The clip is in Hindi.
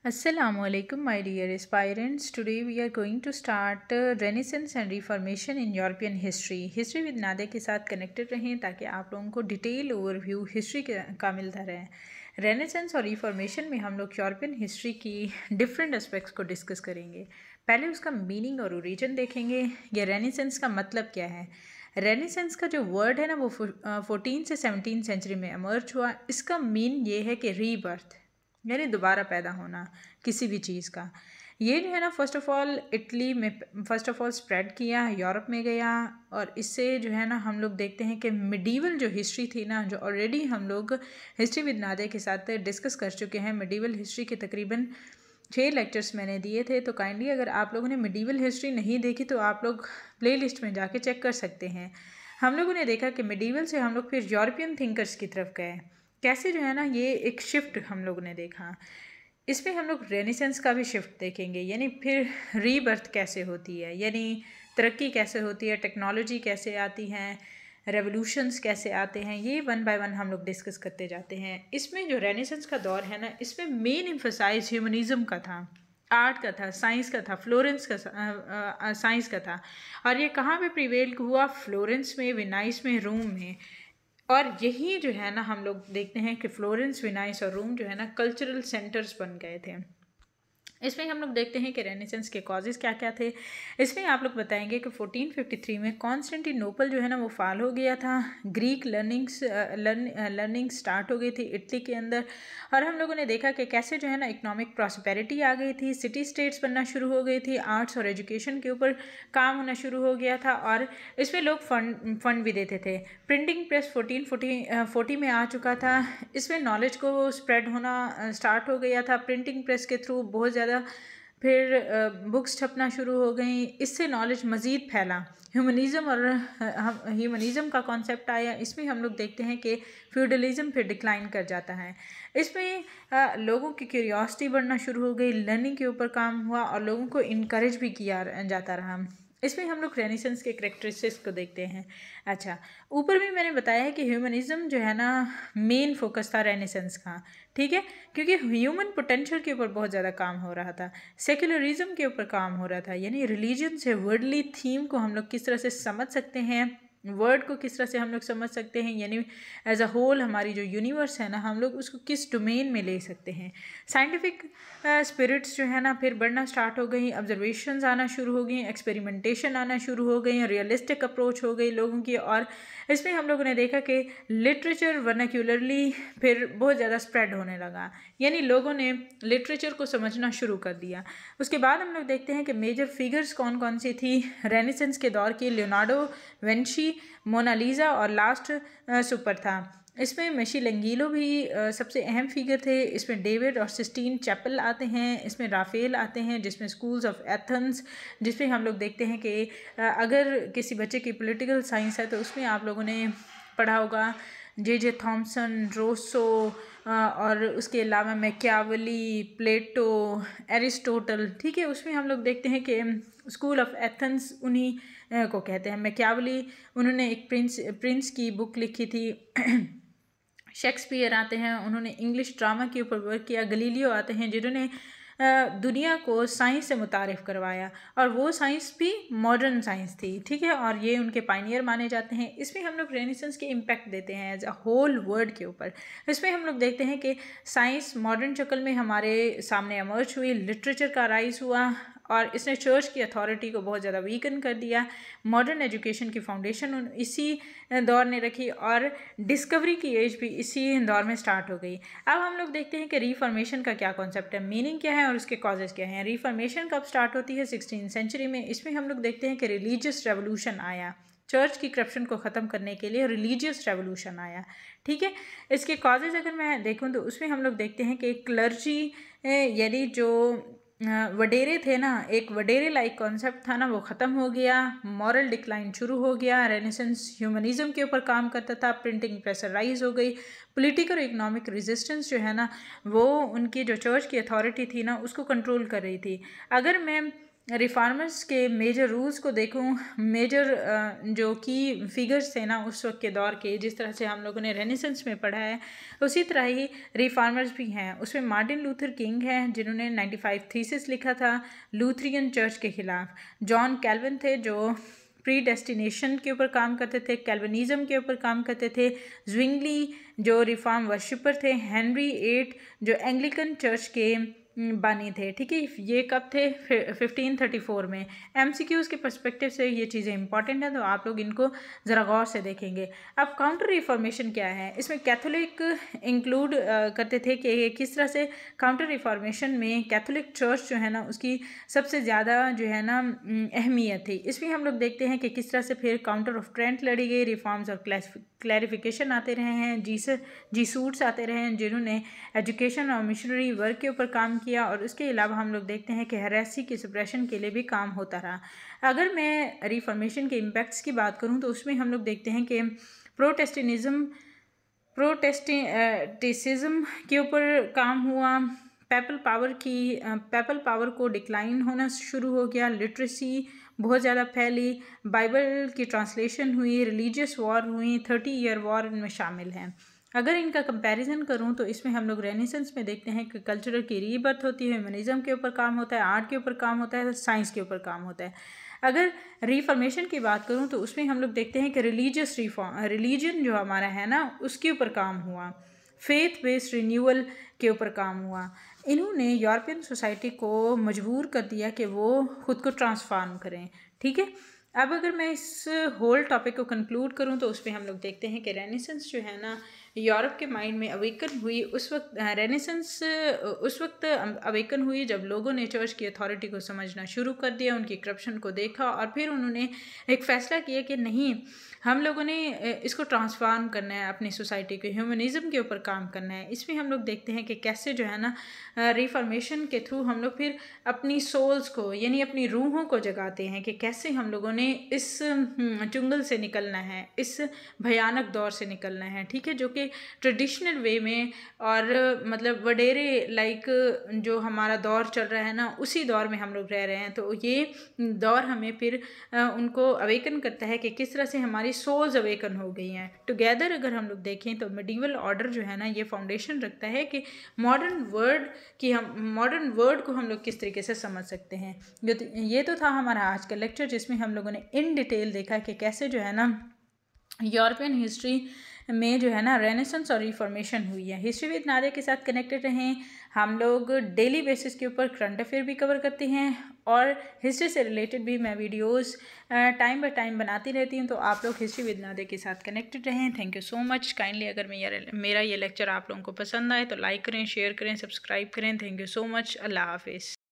Assalamu alaikum, my dear aspirants. Today we are going to start Renaissance and Reformation in European history. History with नादे के साथ कनेक्टेड रहें ताकि आप लोगों को डिटेल ओवरव्यू हिस्ट्री का मिलता रहे। रेनेसेंस और रिफॉर्मेशन में हम लोग यूरोपियन हिस्ट्री की डिफरेंट एस्पेक्ट्स को डिस्कस करेंगे। पहले उसका मीनिंग और ओरिजिन देखेंगे। ये रेनेसेंस का मतलब क्या है। रेनेसेंस का जो वर्ड है ना वो 14 से 17 सेंचुरी में एमर्ज हुआ। इसका मीन ये है कि रीबर्थ यानी दोबारा पैदा होना किसी भी चीज़ का। ये जो है ना फर्स्ट ऑफ ऑल इटली में फर्स्ट ऑफ ऑल स्प्रेड किया, यूरोप में गया और इससे जो है ना हम लोग देखते हैं कि मिडीवल जो हिस्ट्री थी ना, जो ऑलरेडी हम लोग हिस्ट्री विद नादे के साथ डिस्कस कर चुके हैं। मिडीवल हिस्ट्री के तकरीबन 6 लेक्चर्स मैंने दिए थे, तो काइंडली अगर आप लोगों ने मिडीवल हिस्ट्री नहीं देखी तो आप लोग प्ले लिस्ट में जाके चेक कर सकते हैं। हम लोगों ने देखा कि मिडीवल से हम लोग फिर यूरोपियन थिंकर्स की तरफ गए। कैसे जो है ना ये एक शिफ्ट हम लोगों ने देखा। इसमें हम लोग रेनेसेंस का भी शिफ्ट देखेंगे, यानी फिर रीबर्थ कैसे होती है, यानी तरक्की कैसे होती है, टेक्नोलॉजी कैसे आती हैं, रेवोल्यूशंस कैसे आते हैं, ये वन बाय वन हम लोग डिस्कस करते जाते हैं। इसमें जो रेनेसेंस का दौर है ना, इसमें मेन एम्फसाइज ह्यूमनिज़म का था, आर्ट का था, साइंस का था, फ्लोरेंस का साइंस का था। और ये कहाँ पे प्रिवेल हुआ? फ्लोरेंस में, वेनाइस में, रोम में। और यही जो है ना हम लोग देखते हैं कि फ्लोरेंस, वेनाइस और रोम जो है ना कल्चरल सेंटर्स बन गए थे। इसमें हम लोग देखते हैं कि रेनेसेंस के कॉजेज़ क्या क्या थे। इसमें आप लोग बताएंगे कि 1453 में कॉन्स्टेंटिनोपल जो है ना वो फॉल हो गया था। ग्रीक लर्निंग स्टार्ट हो गई थी इटली के अंदर। और हम लोगों ने देखा कि कैसे जो है ना इकोनॉमिक प्रॉस्पेरिटी आ गई थी, सिटी स्टेट्स बनना शुरू हो गई थी, आर्ट्स और एजुकेशन के ऊपर काम होना शुरू हो गया था। और इसमें लोग फंड भी देते थे। प्रिंटिंग प्रेस 1440 में आ चुका था। इसमें नॉलेज को स्प्रेड होना स्टार्ट हो गया था। प्रिंटिंग प्रेस के थ्रू बहुत ज़्यादा फिर बुक्स छपना शुरू हो गई। इससे नॉलेज मज़ीद फैला। ह्यूमनिज़म का कॉन्सेप्ट आया। इसमें हम लोग देखते हैं कि फ्यूडलिज़म फिर डिक्लाइन कर जाता है। इसमें लोगों की क्यूरियोसिटी बढ़ना शुरू हो गई, लर्निंग के ऊपर काम हुआ और लोगों को इनकरेज भी किया जाता रहा। इसमें हम लोग रेनेसेंस के करेक्टरिस्टिक्स को देखते हैं। अच्छा, ऊपर भी मैंने बताया है कि ह्यूमनिज़म जो है ना मेन फोकस था रेनेसेंस का, ठीक है, क्योंकि ह्यूमन पोटेंशियल के ऊपर बहुत ज़्यादा काम हो रहा था। सेक्युलरिज्म के ऊपर काम हो रहा था, यानी रिलीजन से वर्डली थीम को हम लोग किस तरह से समझ सकते हैं, वर्ड को किस तरह से हम लोग समझ सकते हैं, यानी एज अ होल हमारी जो यूनिवर्स है ना हम लोग उसको किस डोमेन में ले सकते हैं। साइंटिफिक स्पिरिट्स जो है ना फिर बढ़ना स्टार्ट हो गई, ऑब्जर्वेशंस आना शुरू हो गई, एक्सपेरिमेंटेशन आना शुरू हो गई, रियलिस्टिक अप्रोच हो गई लोगों की। और इसमें हम लोगों ने देखा कि लिटरेचर वर्नाक्यूलरली फिर बहुत ज़्यादा स्प्रेड होने लगा, यानी लोगों ने लिटरेचर को समझना शुरू कर दिया। उसके बाद हम लोग देखते हैं कि मेजर फिगर्स कौन कौन सी थी रेनेसेंस के दौर की। लियोनार्डो विंची, मोनालिसा और लास्ट सुपर था। इसमें मिशेलेंगेलो भी सबसे अहम फिगर थे। इसमें डेविड और सिस्टीन चैपल आते हैं। इसमें राफेल आते हैं, जिसमें स्कूल्स ऑफ एथेंस, जिसमें हम लोग देखते हैं कि अगर किसी बच्चे की पॉलिटिकल साइंस है तो उसमें आप लोगों ने पढ़ा होगा जे थॉमसन, रोसो और उसके अलावा मैकियावेली, प्लेटो, एरिस्टोटल, ठीक है। उसमें हम लोग देखते हैं कि स्कूल ऑफ एथेंस उन्हीं को कहते हैं। मैकियावेली उन्होंने एक प्रिंस की बुक लिखी थी। शेक्सपियर आते हैं, उन्होंने इंग्लिश ड्रामा के ऊपर वर्क किया। गलीलियो आते हैं जिन्होंने दुनिया को साइंस से मुतारिफ करवाया, और वो साइंस भी मॉडर्न साइंस थी, ठीक है, और ये उनके पायनियर माने जाते हैं। इसमें हम लोग रेनेसेंस के इम्पैक्ट देते हैं एज अ होल वर्ल्ड के ऊपर। इसमें हम लोग देखते हैं कि साइंस मॉडर्न शक्ल में हमारे सामने एमर्ज हुई, लिटरेचर का राइज हुआ और इसने चर्च की अथॉरिटी को बहुत ज़्यादा वीकन कर दिया। मॉडर्न एजुकेशन की फाउंडेशन इसी दौर ने रखी और डिस्कवरी की एज भी इसी दौर में स्टार्ट हो गई। अब हम लोग देखते हैं कि रिफॉर्मेशन का क्या कॉन्सेप्ट है, मीनिंग क्या है और उसके कॉजेज़ क्या हैं। रिफॉर्मेशन कब स्टार्ट होती है? 16th सेंचुरी में। इसमें हम लोग देखते हैं कि रिलीजियस रेवोल्यूशन आया, चर्च की करप्शन को ख़त्म करने के लिए रिलीजियस रेवोल्यूशन आया, ठीक है। इसके कॉजेज़ अगर मैं देखूं तो उसमें हम लोग देखते हैं कि क्लर्जी यानी जो वडेरे थे ना, एक वडेरे लाइक कॉन्सेप्ट था ना, वो ख़त्म हो गया। मॉरल डिक्लाइन शुरू हो गया। रेनेसेंस ह्यूमनिज़म के ऊपर काम करता था। प्रिंटिंग प्रेस राइज हो गई। पॉलिटिकल और इकोनॉमिक रेजिस्टेंस जो है ना वो उनकी जो चर्च की अथॉरिटी थी ना उसको कंट्रोल कर रही थी। अगर मैं रिफॉर्मर्स के मेजर रूल्स को देखूं, मेजर जो की फिगर्स थे ना उस वक्त के दौर के, जिस तरह से हम लोगों ने रेनेसेंस में पढ़ा है उसी तरह ही रिफॉर्मर्स भी हैं। उसमें मार्टिन लूथर किंग हैं जिन्होंने 95 थीसिस लिखा था लूथरियन चर्च के खिलाफ। जॉन कैल्विन थे जो प्री डेस्टिनेशन के ऊपर काम करते थे, कैल्विनिज्म के ऊपर काम करते थे। ज्विंगली जो रिफॉर्म वर्शिपर थे। हेनरी एट जो एंग्लिकन चर्च के बानी थे। ठीक है, ये कब थे? 1534 में। एमसीक्यूज़ के पर्सपेक्टिव से ये चीज़ें इंपॉर्टेंट हैं तो आप लोग इनको ज़रा गौर से देखेंगे। अब काउंटर रिफॉर्मेशन क्या है? इसमें कैथोलिक इंक्लूड करते थे कि किस तरह से काउंटर रिफॉर्मेशन में कैथोलिक चर्च जो है ना उसकी सबसे ज़्यादा जो है ना अहमियत थी। इसमें हम लोग देखते हैं कि किस तरह से फिर काउंटर ऑफ ट्रेंट लड़ी गई, रिफॉर्म्स और क्लैरिफिकेशन आते रहे हैं, जीसूट्स आते रहे हैं जिन्होंने एजुकेशन और मिशनरी वर्क के ऊपर काम किया। और उसके अलावा हम लोग देखते हैं कि हेरेसी की सप्रेशन के लिए भी काम होता रहा। अगर मैं रिफॉर्मेशन के इम्पैक्ट्स की बात करूं तो उसमें हम लोग देखते हैं कि प्रोटेस्टेंटिज्म के ऊपर काम हुआ। पेपल पावर को डिक्लाइन होना शुरू हो गया। लिटरेसी बहुत ज़्यादा फैली। बाइबल की ट्रांसलेशन हुई। रिलीजियस वॉर हुई। 30 ईयर वॉर इनमें शामिल हैं। अगर इनका कंपैरिजन करूं तो इसमें हम लोग रेनेसेंस में देखते हैं कि कल्चरल की रीबर्थ होती है, ह्यूमनिज्म के ऊपर काम होता है, आर्ट के ऊपर काम होता है, साइंस के ऊपर काम होता है। अगर रिफॉर्मेशन की बात करूं तो उसमें हम लोग देखते हैं कि रिलीजन जो हमारा है ना उसके ऊपर काम हुआ। फेथ बेस्ड रिन्यूअल के ऊपर काम हुआ। इन्होंने यूरोपियन सोसाइटी को मजबूर कर दिया कि वो खुद को ट्रांसफॉर्म करें। ठीक है, अब अगर मैं इस होल टॉपिक को कंक्लूड करूं तो उसमें हम लोग देखते हैं कि रेनेसेंस जो है ना यूरोप के माइंड में अवेकन हुई। उस वक्त रेनेसेंस उस वक्त अवेकन हुई जब लोगों ने चर्च की अथॉरिटी को समझना शुरू कर दिया, उनकी करप्शन को देखा और फिर उन्होंने एक फ़ैसला किया कि नहीं, हम लोगों ने इसको ट्रांसफॉर्म करना है, अपनी सोसाइटी को ह्यूमनिज्म के ऊपर काम करना है। इसमें हम लोग देखते हैं कि कैसे जो है ना रिफॉर्मेशन के थ्रू हम लोग फिर अपनी सोल्स को यानी अपनी रूहों को जगाते हैं कि कैसे हम लोगों ने इस चुंगल से निकलना है, इस भयानक दौर से निकलना है। ठीक है, जो कि ट्रेडिशनल वे में और मतलब वडेरे लाइक जो हमारा दौर चल रहा है ना उसी दौर में हम लोग रह रहे हैं। तो ये दौर हमें फिर उनको अवेकन करता है कि किस तरह से हमारी सोल्स अवेकन हो गई हैं। टुगेदर अगर हम लोग देखें तो मेडिवल ऑर्डर जो है ना ये फाउंडेशन रखता है कि मॉडर्न वर्ड को हम लोग किस तरीके से समझ सकते हैं। ये तो था हमारा आज का लेक्चर जिसमें हम लोगों ने इन डिटेल देखा कि कैसे जो है ना यूरोपियन हिस्ट्री में जो है ना रेनेसेंस और रिफॉर्मेशन हुई है। हिस्ट्री विद नादिया के साथ कनेक्टेड रहें। हम लोग डेली बेसिस के ऊपर करंट अफेयर भी कवर करते हैं और हिस्ट्री से रिलेटेड भी मैं वीडियोस टाइम बाय टाइम बनाती रहती हूँ। तो आप लोग हिस्ट्री विद नादिया के साथ कनेक्टेड रहें। Thank you so much. Kindly अगर मेरा ये लेक्चर आप लोगों को पसंद आए तो लाइक करें, शेयर करें, सब्सक्राइब करें। Thank you so much. अल्लाह हाफिज़।